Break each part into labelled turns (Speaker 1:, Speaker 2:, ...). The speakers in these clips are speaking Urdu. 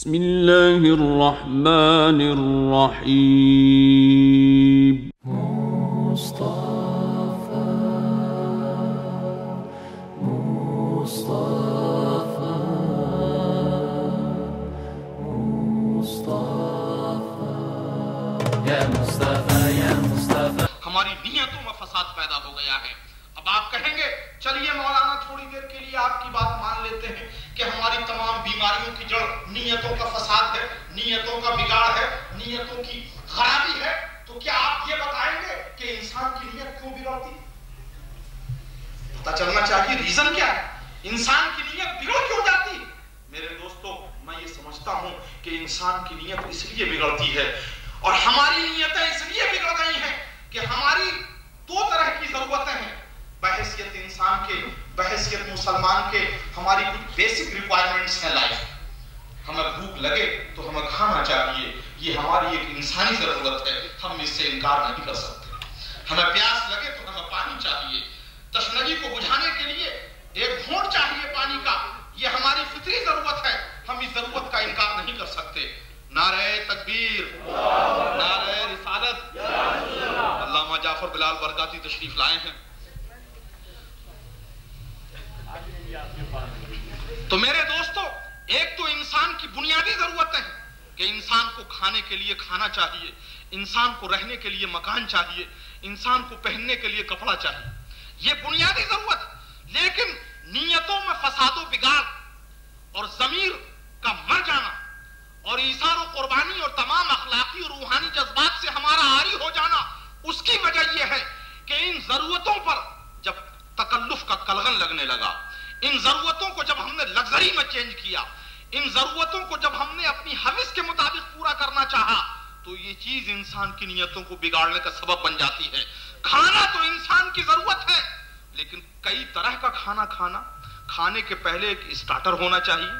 Speaker 1: بسم الله الرحمن الرحيم مصطفى مصطفى مصطفى
Speaker 2: یا مصطفیٰ یا مصطفیٰ.
Speaker 3: ہماری نیتوں میں فساد پیدا ہو گیا ہے. اب آپ کہیں گے چلیے مولانا تھوڑی دیر کے لیے آپ کی بات مان لیتے ہیں کہ ہماری تمام بیماریوں کی جڑ نیتوں کا فساد ہے, نیتوں کا بگاڑ ہے, نیتوں کی خرابی ہے. تو کیا آپ یہ بتائیں گے کہ انسان کی نیت کیوں بگڑتی؟ پتہ چلنا چاہیے ریزن کیا ہے, انسان کی نیت بگڑ کیوں جاتی ہے. میرے دوستو, میں یہ سمجھتا ہوں کہ انسان کی نیت اس لیے بگڑتی ہے اور ہماری نیتیں اس لیے بگڑ گئی ہیں کہ ہماری دو طرح کی ضرورتیں ہیں. بحیثیت انسان کے, بحیثیت مسلمان کے, ہماری کچھ بیسک ریکوائرمنٹس ہیں لائف. ہمیں بھوک لگے تو ہمیں کھانا چاہیے, یہ ہماری ایک انسانی ضرورت ہے, ہم اس سے انکار نہیں کر سکتے. ہمیں پیاس لگے تو ہمیں پانی چاہیے, تشنگی کو بجھانے کے لیے ایک گھونٹ چاہیے پانی کا, یہ ہماری فطری ضرورت ہے, ہم اس ضرورت کا انکار نہیں کر سکتے. نعرہ تکبیر, نعرہ رسالت. علامہ جعفر بلال برکاتی تشریف لائے ہیں. تو میرے دوستو, ایک تو انسان کی بنیادی ضرورتیں ہیں کہ انسان کو کھانے کے لیے کھانا چاہیے, انسان کو رہنے کے لیے مکان چاہیے, انسان کو پہننے کے لیے کپڑا چاہیے, یہ بنیادی ضرورت. لیکن نیتوں میں فساد و بگاڑ اور ضمیر کا مر جانا اور ایثار و قربانی اور تمام اخلاقی اور روحانی جذبات سے ہمارا عاری ہو جانا, اس کی وجہ یہ ہے کہ ان ضرورتوں پر جب تکلف کا کلغن لگنے لگا, ان ضرورتوں کو جب ہم نے لگزری میں چینج کیا, ان ضرورتوں کو جب ہم نے اپنی حوث کے مطابق پورا کرنا چاہا, تو یہ چیز انسان کی نیتوں کو بگاڑنے کا سبب بن جاتی ہے. کھانا تو انسان کی ضرورت ہے, لیکن کئی طرح کا کھانا کھانا, کھانے کے پہلے ایک اسٹارٹر ہونا چاہیے,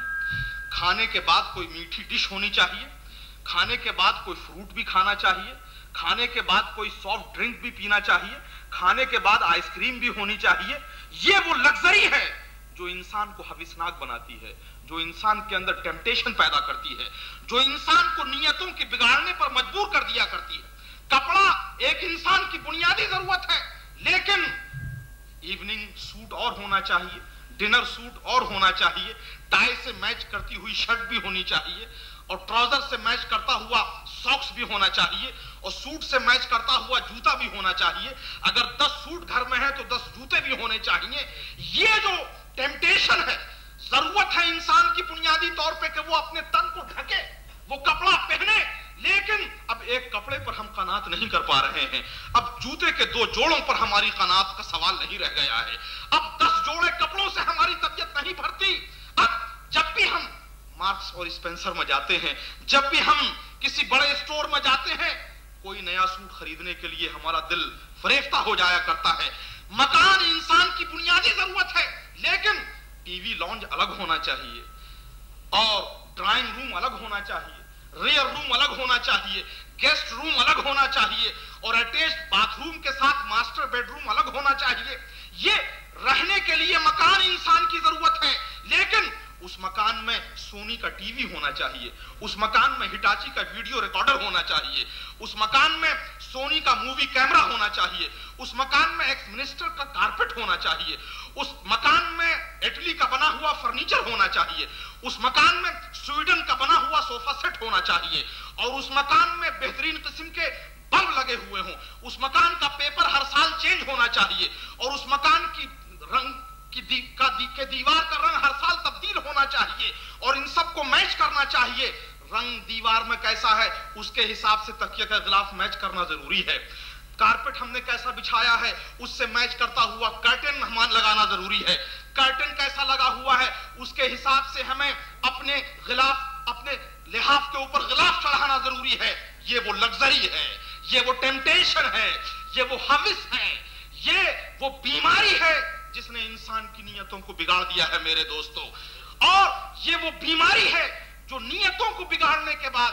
Speaker 3: کھانے کے بعد کوئی میٹھی ڈش ہونی چاہیے, کھانے کے بعد کوئی فروٹ بھی کھانا چاہیے, کھانے کے بعد کوئی سافٹ ڈرنک بھی پینا چاہیے, کھانے کے بعد آئس کریم بھی ہونی چاہیے. یہ وہ لگزری ہے جو انسان کو حوثناک بناتی ہے, جو انسان کے اندر ٹیمپٹیشن پیدا کرتی ہے, جو انسان کو نیتوں کے بگاڑنے پر مجبور کر دیا کرتی ہے. کپڑا ایک انسان کی بنیادی ضرورت ہے, لیکن ایوننگ سوٹ اور ہونا چاہیے, ڈنر سوٹ اور ہونا چاہیے, ٹائی سے میچ کرتی ہوئی شرٹ بھی ہونی چاہیے, اور ٹراؤزر سے میچ کرتا ہوا ساکس بھی ہونا چاہیے, اور سوٹ سے میچ کرتا ہوا جوتا بھی ہونا چاہیے. اگر 10 سوٹ گھر میں ہے تو 10 جوتے بھی ہونے چاہیے. یہ جو ٹیمپٹیشن ہے, ضرورت ہے انسان کی بنیادی طور پہ کہ وہ اپنے تن کو ڈھکے, وہ کپڑا پہنے, لیکن اب ایک کپڑے پر ہم قناعت نہیں کر پا رہے ہیں. اب جوتے کے 2 جوڑوں پر ہماری قناعت کا سوال نہیں رہ گیا ہے. اب 10 جوڑے کپڑوں سے ہماری طبیعت نہیں بھرتی. اب جب بھی ہم مارکس اور اسپینسر میں جاتے ہیں, جب بھی ہم کسی بڑے اسٹور میں جاتے ہیں, کوئی نیا سوٹ خریدنے کے لیے ہمارا دل فریفتہ ہو جایا کرتا ہے. مکان انسان کی بنیادی ضرورت ہے, لیکن ٹی وی لانج الگ ہونا چاہیے, اور ڈرائنگ روم الگ ہونا چاہیے, ریئر روم الگ ہونا چاہیے, گیسٹ روم الگ ہونا چاہیے, اور اٹیچڈ باتھ روم کے ساتھ ماسٹر بیڈ روم الگ ہونا چاہیے. یہ رہنے کے لیے مکان انسان کی ضرورت ہے, لیکن اس مکان میں سونی کا ٹی وی ہونا چاہیے, اس مکان میں ہٹاچی کا ویڈیو ریکارڈر ہونا چاہیے, اس مکان میں سونی کا مووی کیمرہ ہونا چاہیے, اس مکان میں ایکس منسٹر کا کارپٹ ہونا چاہیے, اس مکان میں اٹلی کا بنا ہوا فرنیچر ہونا چاہیے, اس مکان میں سویڈن کا بنا ہوا صوفہ سیٹ ہونا چاہیے, اور اس مکان میں بہترین قسم کے بلب لگے ہوئے ہوں, اس مکان کا پیپر ہر سال چینج ہونا چاہیے, اور اس مکان کی رنگ کی دیوار کا رنگ ہر سال تبدیل ہونا چاہیے, اور ان سب کو میچ کرنا چاہیے. رنگ دیوار میں کیسا ہے اس کے حساب سے تکیے کا غلاف میچ کرنا ضروری ہے. کارپٹ ہم نے کیسا بچھایا ہے اس سے میچ کرتا ہوا کرٹن ہمان لگانا ضروری ہے. کرٹن کیسا لگا ہوا ہے اس کے حساب سے ہمیں اپنے غلاف, اپنے لحاف کے اوپر غلاف چڑھانا ضروری ہے. یہ وہ لگزری ہے, یہ وہ ٹیمپٹیشن ہے, یہ وہ حوث ہے, یہ وہ بیماری ہے جس نے انسان کی نیتوں کو بگاڑ دیا ہے میرے دوستو. اور یہ وہ بیماری ہے جو نیتوں کو بگاڑنے کے بعد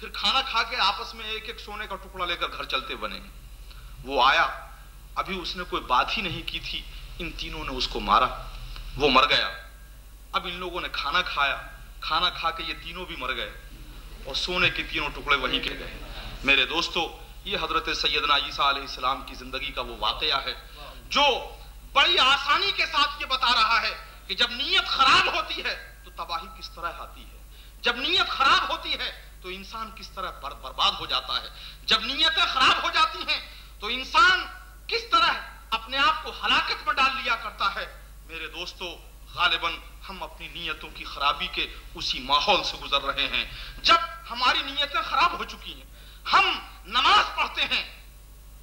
Speaker 3: پھر کھانا کھا کے آپس میں ایک ایک سونے کا ٹکڑا لے کر گھر چلتے بنے. وہ آیا, ابھی اس نے کوئی بات ہی نہیں کی تھی, ان تینوں نے اس کو مارا, وہ مر گیا. اب ان لوگوں نے کھانا کھایا, کھانا کھا کے یہ تینوں بھی مر گئے اور سونے کے تینوں ٹکڑے وہیں کے گئے. میرے دوستو, یہ حضرت سیدنا عیسیٰ علیہ السلام کی زندگی کا وہ واقعہ ہے جو بڑی آسانی کے ساتھ یہ بتا رہا ہے کہ جب نیت خراب ہوتی ہے تو تباہی کس طرح آتی ہے, جب نیت خراب ہوتی ہے تو انسان کس طرح برباد ہو جاتا ہے, جب نیتیں خراب ہو جاتی ہیں تو انسان کس طرح اپنے آپ کو ہلاکت میں ڈال لیا کرتا ہے. میرے دوستو, غالباً ہم اپنی نیتوں کی خرابی کے اسی ماحول سے گزر رہے ہیں. جب ہماری نیتیں خراب ہو چکی ہیں, ہم نماز پڑھتے ہیں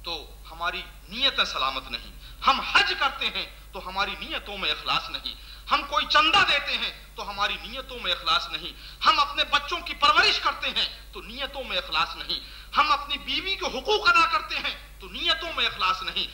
Speaker 3: تو ہماری نیتیں سلامت نہیں, ہم حج کرتے ہیں تو ہماری نیتوں میں اخلاص نہیں, ہم کوئی چندہ دیتے ہیں تو ہماری نیتوں میں اخلاص نہیں, ہم اپنے بچوں کی پرورش کرتے ہیں تو نیتوں میں اخلاص نہیں, ہم اپنی بیوی کے حقوق ادا کرتے ہیں تو نیتوں میں اخلاص نہیں,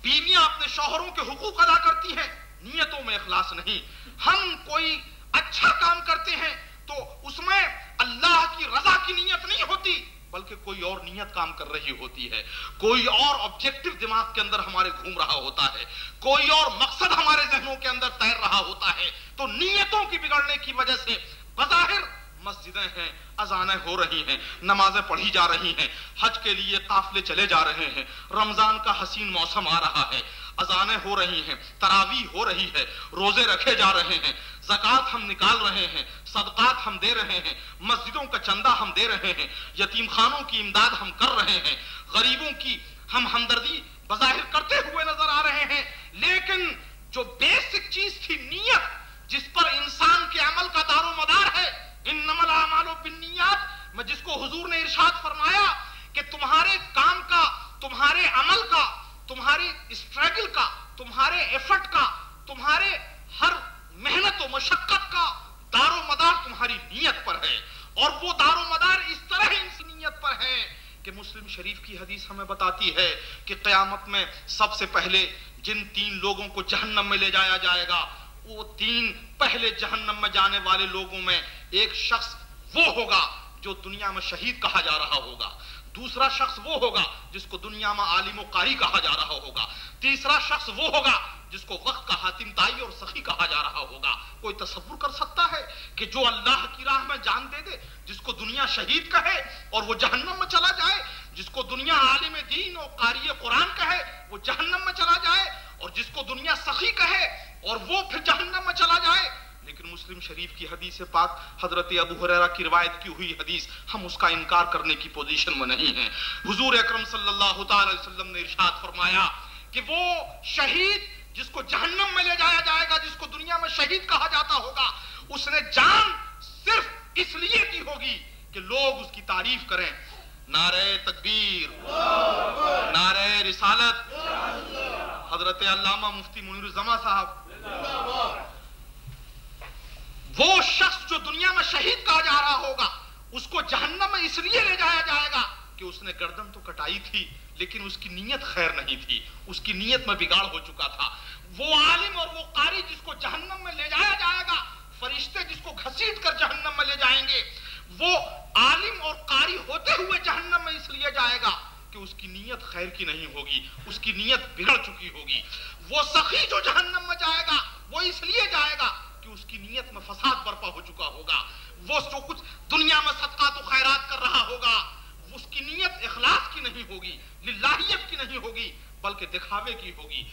Speaker 3: بیویاں اپنے شوہروں کے حقوق ادا کرتی ہیں, نیتوں میں اخلاص نہیں, ہم کوئی اچھا کام کرتے ہیں تو اس میں اللہ کی رضا کی نیت نہیں ہوتی بلکہ کوئی اور نیت کام کر رہی ہوتی ہے, کوئی اور آبجیکٹو دماغ کے اندر ہمارے گھوم رہا ہوتا ہے, کوئی اور مقصد ہمارے ذہنوں کے اندر تیر رہا ہوتا ہے. تو نیتوں کی بگڑنے کی وجہ سے بظاہر مسجدیں ہیں, اذانیں ہو رہی ہیں, نمازیں پڑھی جا رہی ہیں, حج کے لیے قافلے چلے جا رہے ہیں, رمضان کا حسین موسم آ رہا ہے, اذانیں ہو رہی ہیں, تراویح ہو رہی ہے, روزے رکھے جا رہے ہیں, زکوٰۃ ہم نکال رہے ہیں, صدقات ہم دے رہے ہیں, مسجدوں کا چندہ ہم دے رہے ہیں, یتیم خانوں کی امداد ہم کر رہے ہیں, غریبوں کی ہم ہمدردی بظاہر کرتے ہوئے نظر آ رہے ہیں. لیکن جو بیسک چیز تھی نیت, جس پر انسان کے عمل کا دار و مدار ہے, انما الاعمال بالنیات, میں جس کو حضور نے ارشاد فرمایا کہ تمہارے کام کا, تمہارے عمل کا, تمہاری اسٹرگل کا, تمہارے ایفرٹ کا, تمہارے ہر محنت و مشقت کا دار و مدار تمہاری نیت پر ہے. اور وہ دار و مدار اس طرح اس نیت پر ہے کہ مسلم شریف کی حدیث ہمیں بتاتی ہے کہ قیامت میں سب سے پہلے جن 3 لوگوں کو جہنم میں لے جایا جائے گا, وہ 3 پہلے جہنم میں جانے والے لوگوں میں ایک شخص وہ ہوگا جو دنیا میں شہید کہا جا رہا ہوگا, دوسرا شخص وہ ہوگا جس کو دنیا میں عالم و قاری کہا جا رہا ہوگا, تیسرا شخص وہ ہوگا جس کو وقت کا حاتم تائی اور سخی کہا جا رہا ہوگا. کوئی تصور کر سکتا ہے کہ جو اللہ کی راہ میں جان دے دے, جس کو دنیا شہید کہے اور وہ جہنم میں چلا جائے, جس کو دنیا عالم دین اور قاری قرآن کہے وہ جہنم میں چلا جائے, اور جس کو دنیا سخی کہے اور وہ پھر جہنم میں چلا جائے. لیکن مسلم شریف کی حدیث پاک, حضرت ابو ہریرہ کی روایت کی ہوئی حدیث, ہم اس کا انکار کرنے کی پوزیشن میں نہیں ہیں. حضور اکرم صلی اللہ تعالی علیہ وسلم نے ارشاد فرمایا کہ وہ شہید جس کو جہنم میں لے جایا جائے گا, جس کو دنیا میں شہید کہا جاتا ہوگا, اس نے جان صرف اس لیے کی ہوگی کہ لوگ اس کی تعریف کریں. نعرہ تکبیر, نعرہ رسالت. حضرت علامہ مفتی منیر الزما صاحب, وہ شخص جو دنیا میں شہید کہا جا رہا ہوگا اس کو جہنم میں اس لیے لے جایا جائے گا کہ اس نے گردن تو کٹائی تھی لیکن اس کی نیت خیر نہیں تھی, اس کی نیت میں بگاڑ ہو چکا تھا. وہ عالم اور وہ قاری جس کو جہنم میں لے جایا جائے گا, فرشتے جس کو گھسیٹ کر جہنم میں لے جائیں گے, وہ عالم اور قاری ہوتے ہوئے جہنم میں اس لیے جائے گا کہ اس کی نیت خیر کی نہیں ہوگی, اس کی نیت بگڑ چکی ہوگی. وہ سخی جو جہنم میں جائے گا وہ اس لیے جائے گا کہ اس کی نیت میں فساد برپا ہو چکا ہوگا. وہ جو کچھ دنیا میں صدقات و خیرات کر رہا ہوگا اس کی نیت اخلاص کی نہیں ہوگی, للہیت کی نہیں ہوگی, بلکہ دکھاوے کی ہوگی.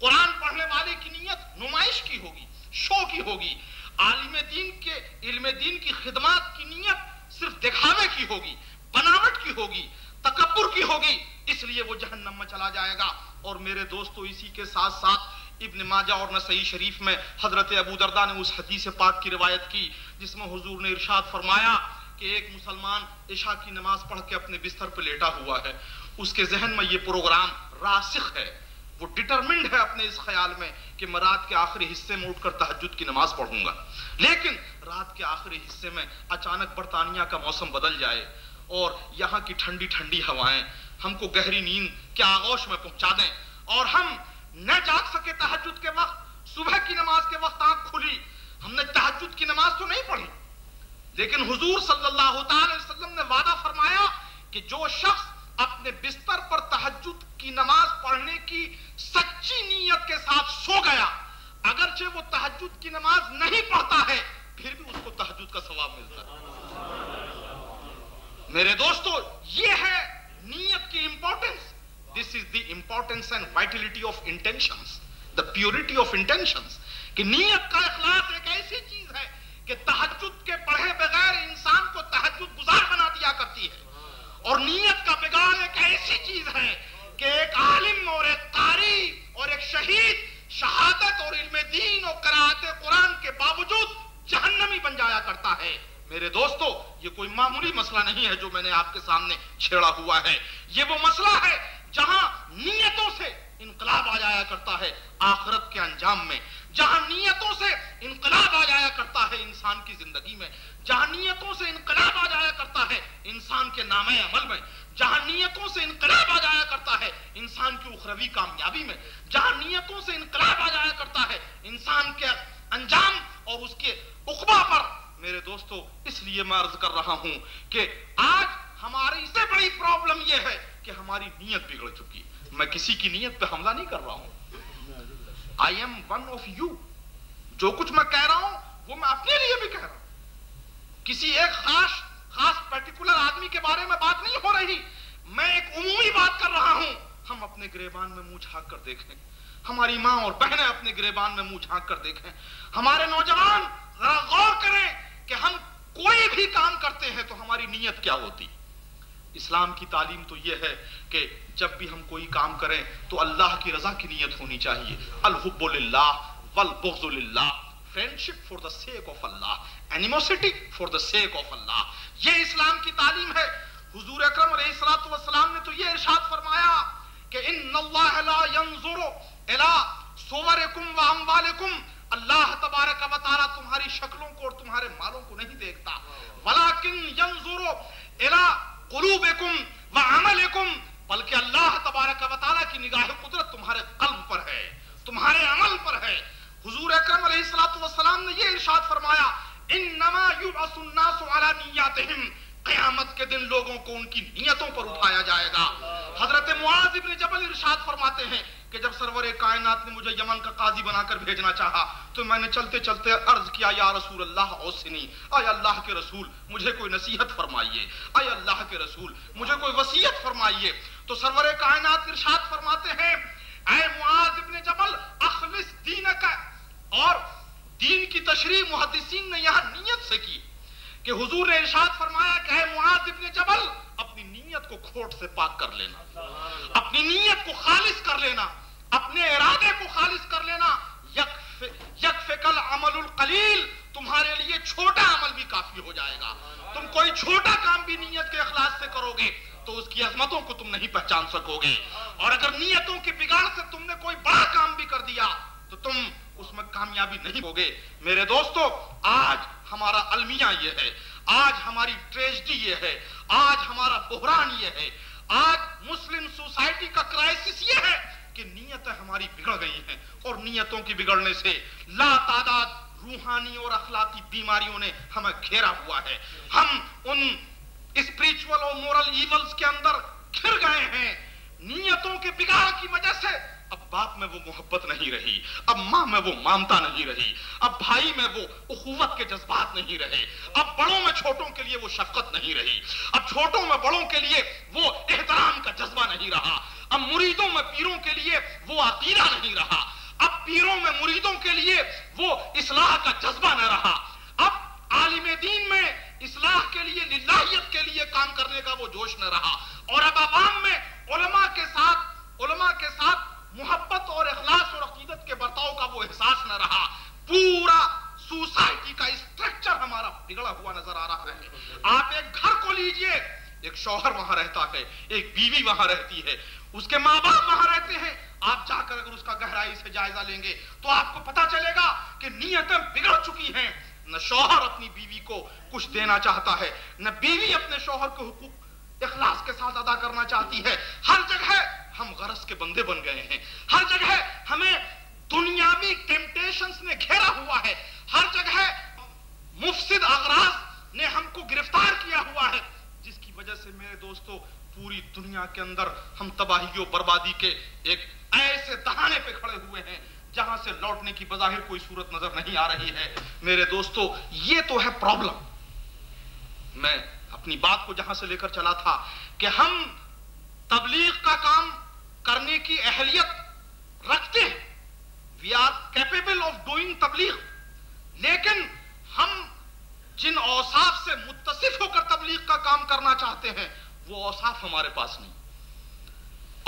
Speaker 3: قرآن پڑھنے والے کی نیت نمائش کی ہوگی, شو کی ہوگی. عالم دین کے علم دین کی خدمات کی نیت صرف دکھاوے کی ہوگی, بناوٹ کی ہوگی, تکبر کی ہوگی, اس لیے وہ جہنم میں چلا جائے گا. اور میرے دوستو, اسی کے ساتھ ساتھ ابن ماجہ اور نسائی شریف میں حضرت ابو درداء نے اس حدیث پاک کی روایت کی جس میں حضور نے ارشاد فرمایا کہ ایک مسلمان عشاء کی نماز پڑھ کے اپنے بستر پہ لیٹا ہوا ہے, اس کے ذہن میں یہ پروگرام راسخ ہے, وہ ڈٹرمنڈ ہے اپنے اس خیال میں کہ میں رات کے آخری حصے میں اٹھ کر تہجد کی نماز پڑھوں گا. لیکن رات کے آخری حصے میں اچانک برطانیہ کا موسم بدل جائے اور یہاں کی ٹھنڈی ٹھنڈی ہوائیں ہم کو گہری نیند کے آغوش میں پہنچا دیں اور ہم نہ جاگ سکے تہجد کے وقت. صبح کی نماز کے وقت آنکھ کھلی, ہم نے تہجد کی نماز تو نہیں پڑھی لیکن حضور صلی اللہ تعالی وسلم نے وعدہ فرمایا کہ جو شخص اپنے بستر پر تہجد کی نماز پڑھنے کی سچی نیت کے ساتھ سو گیا، اگرچہ وہ تہجد کی نماز نہیں پڑھتا ہے پھر بھی اس کو تہجد کا ثواب ملتا ہے۔ میرے دوستو، یہ ہے نیت کی importance. This is the importance and vitality of intentions, the purity of intentions، کہ نیت کا اخلاص ایک ایسی چیز ہے کہ تہجد کے پڑھے بغیر انسان کو تہجد گزار بنا دیا کرتی ہے، اور نیت کا بگاڑ ایک ایسی چیز ہے کہ ایک عالم اور ایک قاری اور ایک شہید شہادت اور علم دین اور قرأت قرآن کے باوجود جہنمی بن جایا کرتا ہے۔ میرے دوستو، یہ کوئی معمولی مسئلہ نہیں ہے جو میں نے آپ کے سامنے چھیڑا ہوا ہے، یہ وہ مسئلہ ہے جہاں نیتوں سے انقلاب آ جایا کرتا ہے آخرت کے انجام میں، جہاں نیتوں سے انقلاب آ جایا کرتا ہے انسان کی زندگی میں، جہاں نیتوں سے انقلاب آ جایا کرتا ہے انسان کے نامہ عمل میں، جہاں نیتوں سے انقلاب آ جایا کرتا ہے انسان کی اخروی کامیابی میں، جہاں نیتوں سے انقلاب آ جایا کرتا ہے انسان کے انجام اور اس کے عقبہ پر۔ میرے دوستو، اس لیے میں عرض کر رہا ہوں کہ آج ہماری سے بڑی پرابلم یہ ہے کہ ہماری نیت بگڑ چکی۔ میں کسی کی نیت پہ حملہ نہیں کر رہا ہوں، I am one of you۔ جو کچھ میں کہہ رہا ہوں وہ میں اپنے لیے بھی کہہ رہا ہوں، کسی ایک خاص پرٹیکولر آدمی کے بارے میں بات نہیں ہو رہی، میں ایک عمومی بات کر رہا ہوں۔ ہم اپنے گریبان میں منہ جھانک کر دیکھیں، ہماری ماں اور بہنیں اپنے گریبان میں منہ جھانک کر دیکھیں، ہمارے نوجوان ذرا غور کریں کہ ہم کوئی بھی کام کرتے ہیں تو ہماری نیت کیا ہوتی۔ اسلام کی تعلیم تو یہ ہے کہ جب بھی ہم کوئی کام کریں تو اللہ کی رضا کی نیت ہونی چاہیے۔ الحب للہ والبغض للہ، friendship for the sake of Allah, animosity for the sake of Allah, یہ اسلام کی تعلیم ہے۔ حضور اکرم علیہ الصلوۃ والسلام نے تو یہ ارشاد فرمایا کہ ان اللہ لا ينظر الی صورکم واموالکم، اللہ تبارک و تعالیٰ تمہاری شکلوں کو اور تمہارے مالوں کو نہیں دیکھتا، ولکن ينظر الی قلوبکم وعملکم، بلکہ اللہ تبارک و تعالیٰ کی نگاہ قدرت تمہارے قلب پر ہے، تمہارے عمل پر ہے۔ حضور اکرم علیہ الصلوۃ والسلام نے یہ ارشاد فرمایا انما یبعث الناس علی نیاتہم، قیامت کے دن لوگوں کو ان کی نیتوں پر اٹھایا جائے گا۔ حضرت معاذ ابن جبل ارشاد فرماتے ہیں کہ جب سرور کائنات نے مجھے یمن کا قاضی بنا کر بھیجنا چاہا تو میں نے چلتے چلتے عرض کیا یا رسول اللہ اوصنی، اے اللہ کے رسول مجھے کوئی نصیحت فرمائیے، اے اللہ کے رسول مجھے کوئی وصیت فرمائیے۔ تو سرور کائنات ارشاد فرماتے ہیں اے معاذ ابن جبل اخلص دینک، اور دین کی تشریح محدثین نے یہاں نیت سے کی کہ حضور نے ارشاد فرمایا کہ اے معاذ ابن جبل اپنی نیت کو کھوٹ سے پاک کر لینا، اپنی نیت کو خالص کر لینا، اپنے ارادے کو خالص کر لینا۔ یکفک العمل القلیل، تمہارے لیے چھوٹا عمل بھی کافی ہو جائے گا۔ تم کوئی چھوٹا کام بھی نیت کے اخلاص سے کرو گے تو اس کی عظمتوں کو تم نہیں پہچان سکو گے، اور اگر نیتوں کے بگاڑ سے تم نے کوئی بڑا کام بھی کر دیا تو تم اس میں کامیابی نہیں ہوگے۔ میرے دوستو، آج ہمارا المیہ یہ ہے، آج ہماری ٹریجڈی یہ ہے، آج ہمارا بحران یہ ہے، آج مسلم سوسائٹی کا کرائسس یہ ہے کہ نیتیں ہماری بگڑ گئی ہیں، اور نیتوں کی بگڑنے سے لا تعداد روحانی اور اخلاقی بیماریوں نے ہمیں گھیرا ہوا ہے۔ ہم ان اسپریچول اور مورل ایولز کے اندر گھر گئے ہیں۔ نیتوں کے بگاڑ کی وجہ سے اب باپ میں وہ محبت نہیں رہی، اب ماں میں وہ مامتا نہیں رہی، اب بھائی میں وہ اخوت کے جذبات نہیں رہے، اب بڑوں میں چھوٹوں کے لیے وہ شفقت نہیں رہی، اب چھوٹوں میں بڑوں کے لیے وہ احترام کا جذبہ نہیں رہا، اب مریدوں میں پیروں کے لیے وہ عقیدہ نہیں رہا، اب پیروں میں مریدوں کے لیے وہ اصلاح کا جذبہ نہ رہا، اب عالم دین میں اصلاح کے لیے للہیت کے لیے کام کرنے کا وہ جوش نہ رہا، اور اب عوام میں علماء کے ساتھ محبت اور اخلاص اور عقیدت کے برتاؤ کا وہ احساس نہ رہا۔ پورا سوسائٹی کا اسٹرکچر ہمارا بگڑا ہوا نظر آ رہا ہے۔ آپ ایک گھر کو لیجئے، ایک شوہر وہاں رہتا ہے، ایک بیوی وہاں رہتی ہے، اس کے ماں باپ وہاں رہتے ہیں۔ آپ جا کر اگر اس کا گہرائی سے جائزہ لیں گے تو آپ کو پتا چلے گا کہ نیتیں بگڑ چکی ہیں۔ نہ شوہر اپنی بیوی کو کچھ دینا چاہتا ہے، نہ بیوی اپنے شوہر کے حقوق اخلاص کے ساتھ ادا کرنا چاہتی ہے۔ ہر جگہ ہم غرض کے بندے بن گئے ہیں، ہر جگہ ہمیں دنیاوی ٹیمپٹیشنز نے گھیرا ہوا ہے، ہر جگہ مفسد اغراض نے دنیا کے اندر ہم تباہی و بربادی کے ایک ایسے دہانے پہ کھڑے ہوئے ہیں جہاں سے لوٹنے کی بظاہر کوئی صورت نظر نہیں آ رہی ہے۔ میرے دوستو، یہ تو ہے پرابلم۔ میں اپنی بات کو جہاں سے لے کر چلا تھا کہ ہم تبلیغ کا کام کرنے کی اہلیت رکھتے ہیں، we are capable of doing تبلیغ، لیکن ہم جن اوصاف سے متصف ہو کر تبلیغ کا کام کرنا چاہتے ہیں وہ اوصاف ہمارے پاس نہیں،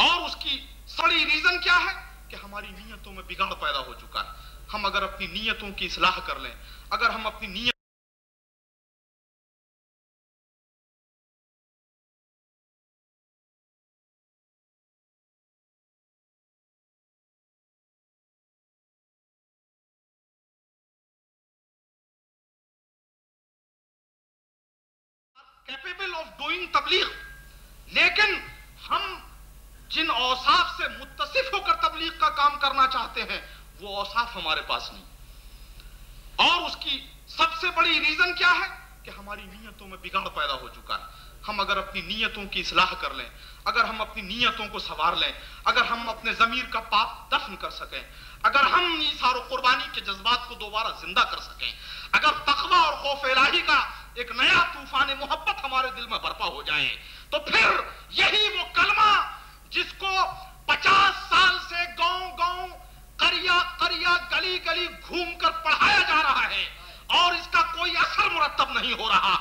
Speaker 3: اور اس کی بڑی ریزن کیا ہے کہ ہماری نیتوں میں بگاڑ پیدا ہو چکا ہے۔ ہم اگر اپنی نیتوں کی اصلاح کر لیں، اگر ہم اپنی نیت کیپیبل آف ڈوئنگ تبلیغ، لیکن ہم جن اوصاف سے متصف ہو کر تبلیغ کا کام کرنا چاہتے ہیں وہ اوصاف ہمارے پاس نہیں، اور اس کی سب سے بڑی ریزن کیا ہے کہ ہماری نیتوں میں بگاڑ پیدا ہو چکا ہے۔ ہم اگر اپنی نیتوں کی اصلاح کر لیں، اگر ہم اپنی نیتوں کو سنوار لیں، اگر ہم اپنے ضمیر کا پاپ دفن کر سکیں، اگر ہم ایثار و قربانی کے جذبات کو دوبارہ زندہ کر سکیں، اگر تقویٰ اور خوف الہی کا ایک نیا طوفان محبت ہمارے دل میں برپا ہو جائے، تو پھر یہی وہ کلمہ جس کو 50 سال سے گاؤں گاؤں، قریہ قریہ، گلی گلی گھوم کر پڑھایا جا رہا ہے اور اس کا کوئی اثر مرتب نہیں ہو رہا،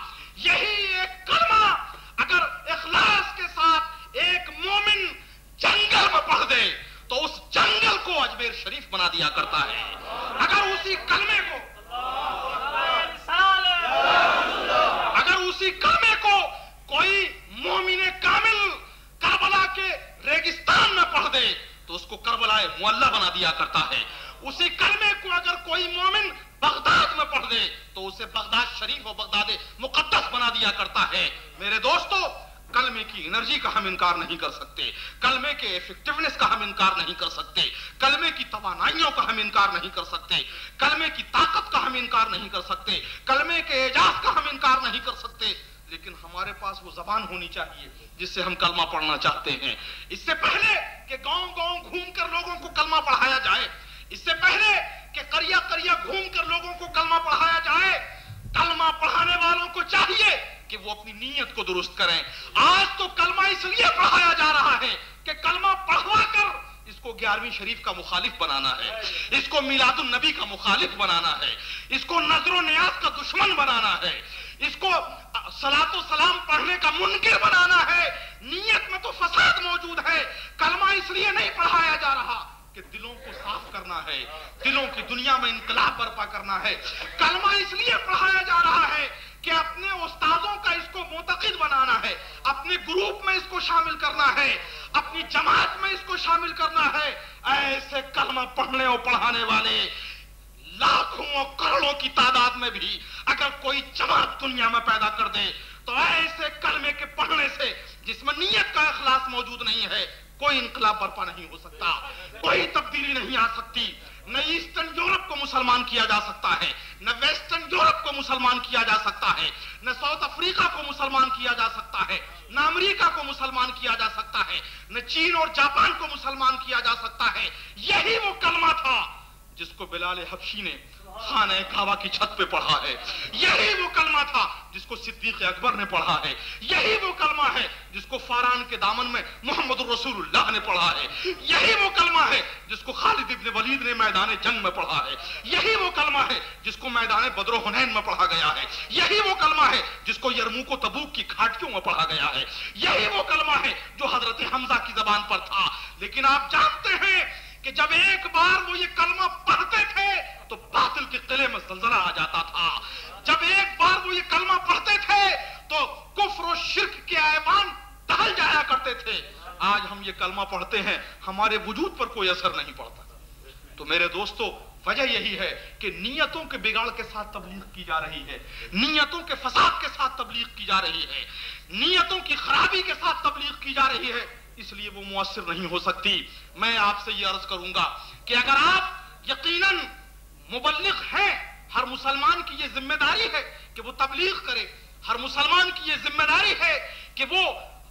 Speaker 3: یہی ایک کلمہ اگر اخلاص کے ساتھ ایک مومن جنگل میں پڑھ دے تو اس جنگل کو اجمیر شریف بنا دیا کرتا ہے۔ اگر اسی کلمے کو کوئی مومن کامل کربلا کے ریگستان میں پڑھ دے تو اس کو کربلا معلی بنا دیا کرتا ہے۔ اسی کلمے کو اگر کوئی مومن بغداد میں پڑھ دے تو اسے بغداد شریف و بغداد مقدس بنا دیا کرتا ہے۔ میرے دوستو، کلمے کی انرجی کا ہم انکار نہیں کر سکتے، کلمے کے ایفیکٹیونیس کا ہم انکار نہیں کر سکتے، کلمے کی توانائیوں کا ہم انکار نہیں کر سکتے، کلمے کی طاقت کا ہم انکار نہیں کر سکتے، کلمے کے اعجاز کا ہم انکار نہیں کر سکتے، لیکن ہمارے پاس وہ زبان ہونی چاہیے جس سے ہم کلمہ پڑھنا چاہتے ہیں۔ اس سے پہلے کہ گاؤں گاؤں گھوم کر لوگوں کو کلمہ پڑھایا جائے، اس سے پہلے کہ قریہ قریہ گھوم کر لوگوں کو کلمہ پڑھایا جائے، کلمہ پڑھانے والوں کو چاہیے کہ وہ اپنی نیت کو درست کریں۔ آج تو کلمہ اس لیے پڑھایا جا رہا ہے کہ کلمہ پڑھوا کر اس کو 11ویں شریف کا مخالف بنانا ہے، اس کو میلاد النبی کا مخالف بنانا ہے، اس کو نظر و نیاز کا دشمن بنانا ہے، اس کو صلاۃ و سلام پڑھنے کا منکر بنانا ہے۔ نیت میں تو فساد موجود ہے۔ کلمہ اس لیے نہیں پڑھایا جا رہا کہ دلوں کو صاف کرنا ہے، دلوں کی دنیا میں انقلاب برپا کرنا ہے۔ کلمہ اس لیے پڑھایا جا رہا ہے کہ اپنے استادوں کا اس کو معتقد بنانا ہے، اپنے گروپ میں اس کو شامل کرنا ہے، اپنی جماعت میں اس کو شامل کرنا ہے۔ ایسے کلمہ پڑھنے اور پڑھانے والے لاکھوں اور کروڑوں کی تعداد میں بھی اگر کوئی جماعت دنیا میں پیدا کر دے تو ایسے کلمے کے پڑھنے سے جس میں نیت کا اخلاص موجود نہیں ہے کوئی انقلاب برپا نہیں ہو سکتا، کوئی تبدیلی نہیں آ سکتی۔ نہ ایسٹرن یورپ کو مسلمان کیا جا سکتا ہے، نہ ویسٹرن یورپ کو مسلمان کیا جا سکتا ہے، نہ ساؤتھ افریقہ کو مسلمان کیا جا سکتا ہے، نہ امریکہ کو مسلمان کیا جا سکتا ہے، نہ چین اور جاپان کو مسلمان کیا جا سکتا ہے۔ یہی وہ کلمہ تھا جس کو بلال حبشی نے خانہ کعبہ کی چھت پہ پڑھا ہے، یہی وہ کلمہ تھا جس کو صدیق اکبر نے پڑھا ہے، یہی وہ کلمہ ہے جس کو فاران کے دامن میں محمد الرسول اللہ نے پڑھا ہے، یہی وہ کلمہ ہے جس کو خالد ابن ولید نے میدان جنگ میں پڑھا ہے، یہی وہ کلمہ ہے جس کو میدان بدر و حنین میں پڑھا گیا ہے، یہی وہ کلمہ ہے جس کو یرموک و تبوک کی گھاٹیوں میں پڑھا گیا ہے، یہی وہ کلمہ ہے جو حضرت حمزہ کی زبان پر تھا۔ لیکن آپ جانتے ہیں کہ جب ایک بار وہ یہ کلمہ پڑھتے تھے تو باطل کے قلعے میں زلزلہ آ جاتا تھا، جب ایک بار وہ یہ کلمہ پڑھتے تھے تو کفر و شرک کے ایوان ڈھل جایا کرتے تھے۔ آج ہم یہ کلمہ پڑھتے ہیں، ہمارے وجود پر کوئی اثر نہیں پڑتا۔ تو میرے دوستو، وجہ یہی ہے کہ نیتوں کے بگاڑ کے ساتھ تبلیغ کی جا رہی ہے، نیتوں کے فساد کے ساتھ تبلیغ کی جا رہی ہے، نیتوں کی خرابی کے ساتھ تبلیغ کی جا رہی ہے، اس لیے وہ مؤثر نہیں ہو سکتی۔ میں آپ سے یہ عرض کروں گا کہ اگر آپ یقیناً مبلغ ہیں، ہر مسلمان کی یہ ذمہ داری ہے کہ وہ تبلیغ کرے، ہر مسلمان کی یہ ذمہ داری ہے کہ وہ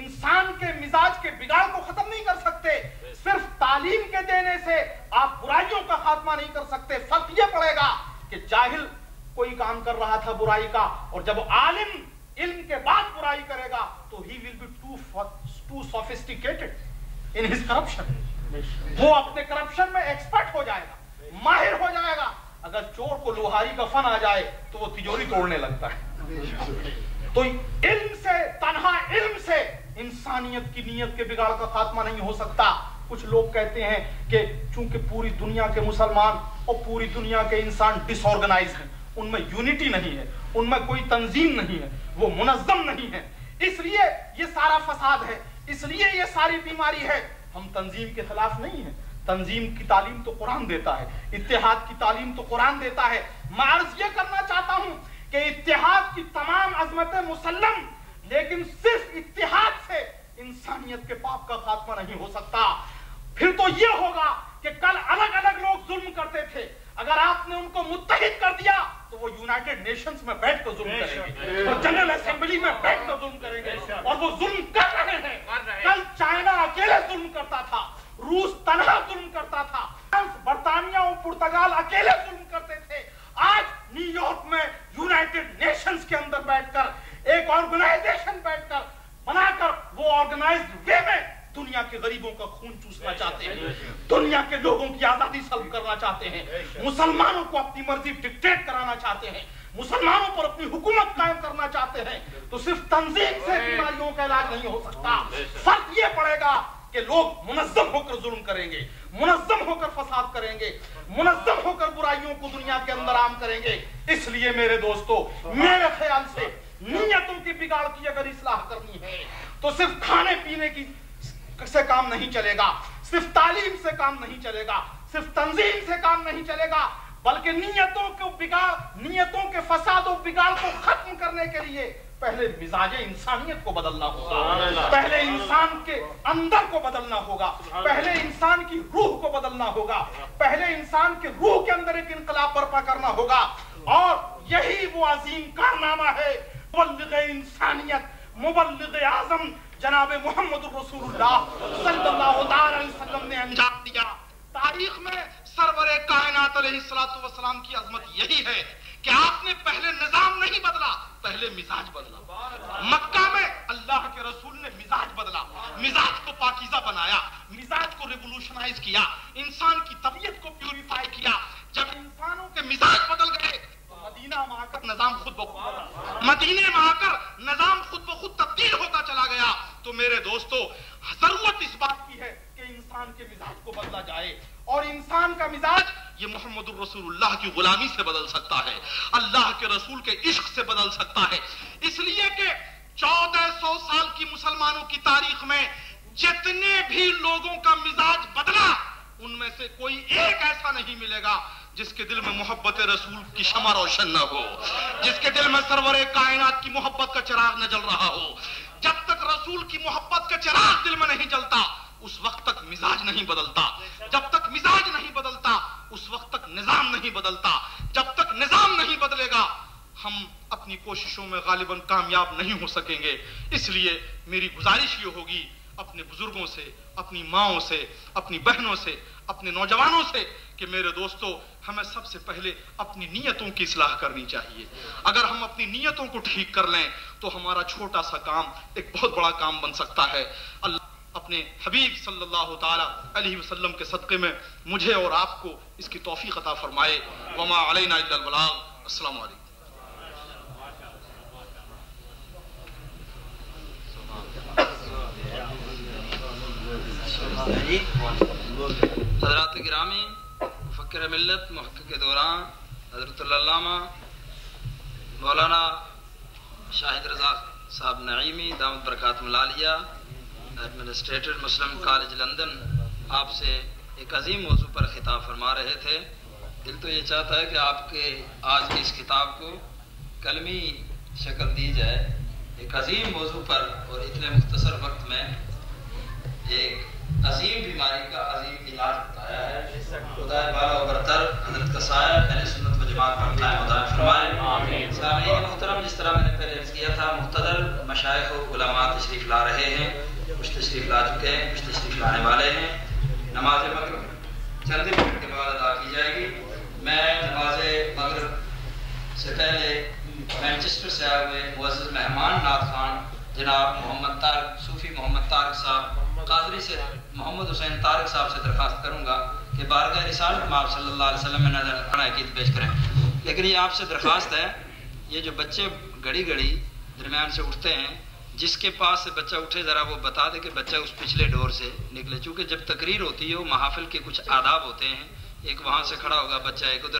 Speaker 3: انسان کے مزاج کے بگاڑ کو ختم نہیں کر سکتے. صرف تعلیم کے دینے سے آپ برائیوں کا خاتمہ نہیں کر سکتے. فرق یہ پڑے گا کہ جاہل کوئی کام کر رہا تھا برائی کا، اور جب عالم علم کے بعد برائی کرے گا تو he will be too sophisticated in his corruption. وہ اپنے کرپشن میں ایکسپرٹ ہو جائے گا، ماہر ہو جائے گا. اگر چور کو لوہاری کا فن آ جائے تو وہ تجوری توڑنے لگتا ہے. تو علم سے، تنہا علم سے انسانیت کی نیت کے بگاڑ کا خاتمہ نہیں ہو سکتا. کچھ لوگ کہتے ہیں کہ چونکہ پوری دنیا کے مسلمان اور پوری دنیا کے انسان ڈس آرگنائز ہیں، ان میں یونٹی نہیں ہے، ان میں کوئی تنظیم نہیں ہے، وہ منظم نہیں ہے، اس لیے یہ سارا فساد ہے، اس لیے یہ ساری بیماری ہے. ہم تنظیم کے خلاف نہیں ہیں. تنظیم کی تعلیم تو قرآن دیتا ہے، اتحاد کی تعلیم تو قرآن دیتا ہے. میں عرض یہ کرنا چاہتا ہوں کہ اتحاد کی تمام عظمتیں مسلم، لیکن صرف اتحاد سے انسانیت کے پاپ کا خاتمہ نہیں ہو سکتا. پھر تو یہ ہوگا کہ کل الگ الگ لوگ ظلم کرتے تھے، اگر آپ نے ان کو متحد کر دیا تو وہ یونائٹڈ نیشنز میں بیٹھ کر ظلم کریں گے، وہ جنرل اسمبلی میں بیٹھ کر ظلم کریں گے، اور وہ ظلم کر رہے ہیں. کل چائنا اکیلے ظلم کرتا تھا، روس تنہا ظلم کرتا تھا، فرانس، برطانیہ اور پرتگال اکیلے ظلم کرتے تھے. آج نیو یارک میں یونائٹڈ نیشنز کے اندر بیٹھ کر ایک آرگنائزیشن بیٹھ کر بنا کر وہ آرگنائزڈ وے میں دنیا کے غریبوں کا خون چوسنا چاہتے ہیں، دنیا کے لوگوں کی آزادی سلب کرنا چاہتے ہیں، مسلمانوں کو اپنی مرضی ڈکٹیٹ کرانا چاہتے ہیں، مسلمانوں پر اپنی حکومت قائم کرنا چاہتے ہیں. تو صرف تنظیم سے بیماریوں کا علاج نہیں ہو سکتا. فرق یہ پڑے گا کہ لوگ منظم ہو کر ظلم کریں گے، منظم ہو کر فساد کریں گے، منظم ہو کر برائیوں کو دنیا کے اندر عام کریں گے. اس لیے میرے دوستو، میرے خیال سے نیتوں کی بگاڑ کی اگر اصلاح کرنی ہے تو صرف کھانے پینے کی سے کام نہیں چلے گا، صرف تعلیم سے کام نہیں چلے گا، صرف تنظیم سے کام نہیں چلے گا، بلکہ نیتوں کے فساد و بگاڑ کو ختم کرنے کے لیے پہلے مزاج انسانیت کو بدلنا ہوگا، پہلے انسان کے اندر کو بدلنا ہوگا، پہلے انسان کی روح کو بدلنا ہوگا، پہلے انسان کے روح کے اندر ایک انقلاب برپا کرنا ہوگا. اور یہی وہ عظیم کارنامہ ہے مبلغ انسانیت، مبلغ اعظم جناب محمد الرسول اللہ صلی اللہ علیہ وسلم نے انجام دیا. تاریخ میں سرور کائنات علیہ الصلوۃ والسلام کی عظمت یہی ہے کہ آپ نے پہلے نظام نہیں بدلا، پہلے مزاج بدلا. مکہ میں اللہ کے رسول نے مزاج بدلا، مزاج کو پاکیزہ بنایا، مزاج کو ریولوشنائز کیا، انسان کی طبیعت کو پیوریفائی کیا. جب انسانوں کے مزاج بدل گئے تو مدینہ میں آ کر نظام خود بخود بدلا، مدینے میں آ کر نظام خود بخود تبدیل ہوتا چلا گیا. تو میرے دوستو، ضرورت اس بات کی ہے کہ انسان کے مزاج کو بدلا جائے، اور انسان کا مزاج یہ محمد الرسول اللہ کی غلامی سے بدل سکتا ہے، اللہ کے رسول کے عشق سے بدل سکتا ہے. اس لیے کہ 1400 سال کی مسلمانوں کی تاریخ میں جتنے بھی لوگوں کا مزاج بدلا، ان میں سے کوئی ایک ایسا نہیں ملے گا جس کے دل میں محبت رسول کی شمع روشن نہ ہو، جس کے دل میں سرور کائنات کی محبت کا چراغ نہ جل رہا ہو. جب تک رسول کی محبت کا چراغ دل میں نہیں جلتا اس وقت تک مزاج نہیں بدلتا، جب تک مزاج نہیں بدلتا اس وقت تک نظام نہیں بدلتا. جب تک نظام نہیں بدلے گا ہم اپنی کوششوں میں غالباً کامیاب نہیں ہو سکیں گے. اس لیے میری گزارش یہ ہوگی اپنے بزرگوں سے، اپنی ماؤں سے، اپنی بہنوں سے، اپنے نوجوانوں سے کہ میرے دوستو، ہمیں سب سے پہلے اپنی نیتوں کی اصلاح کرنی چاہیے. اگر ہم اپنی نیتوں کو ٹھیک کر لیں تو ہمارا چھوٹا سا کام ایک بہت بڑا کام بن سکتا ہے. اللہ اپنے حبیب صلی اللہ تعالی علیہ وسلم کے صدقے میں مجھے اور آپ کو اس کی توفیق عطا فرمائے. وما علینا الا البلاغ. السلام علیکم.
Speaker 4: حضرات گرامی، مفکر ملت، محقق دوران حضرت العلامہ مولانا شاہد رضا صاحب نعیمی دامت برکاتہم العالیہ، ایڈمنسٹریٹر مسلم کالج لندن، آپ سے ایک عظیم موضوع پر خطاب فرما رہے تھے. دل تو یہ چاہتا ہے کہ آپ کے آج کی اس خطاب کو کلمی شکل دی جائے. ایک عظیم موضوع پر اور اتنے مختصر وقت میں ایک عظیم بیماری کا عظیم علاج بتایا ہے. خدا بالا و برتر حضرت کا سایہ اہل سنت و جماعت پر قائم دائم فرمائے. سامعین محترم، جس طرح میں نے پہلے عرض کیا تھا، مقتدر مشائخ و علماء تشریف لا رہے ہیں. تشریف لا چکے ہیں، کچھ تشریف لانے والے ہیں۔ نماز مغرب چند منٹ کے بعد ادا کی جائے گی۔ میں نماز مغرب سے پہلے مینچسٹر سے آئے ہوئے معزز مہمان نعت خوان جناب محمد طارق، صوفی محمد طارق صاحب قادری سے محمد حسین طارق صاحب سے درخواست کروں گا کہ بارگاہ رسالت مآب صلی اللہ علیہ وسلم میں نذرانہ عقیدت پیش کریں۔ لیکن یہ آپ سے درخواست ہے، یہ جو بچے گھڑی گھڑی درمیان سے اٹھتے ہیں، جس کے پاس سے بچہ اٹھے ذرا وہ بتا دے کہ بچہ اس پچھلے ڈور سے نکلے، چونکہ جب تقریر ہوتی ہے وہ محافل کے کچھ آداب ہوتے ہیں، ایک وہاں سے کھڑا ہوگا بچہ، ایک ادھر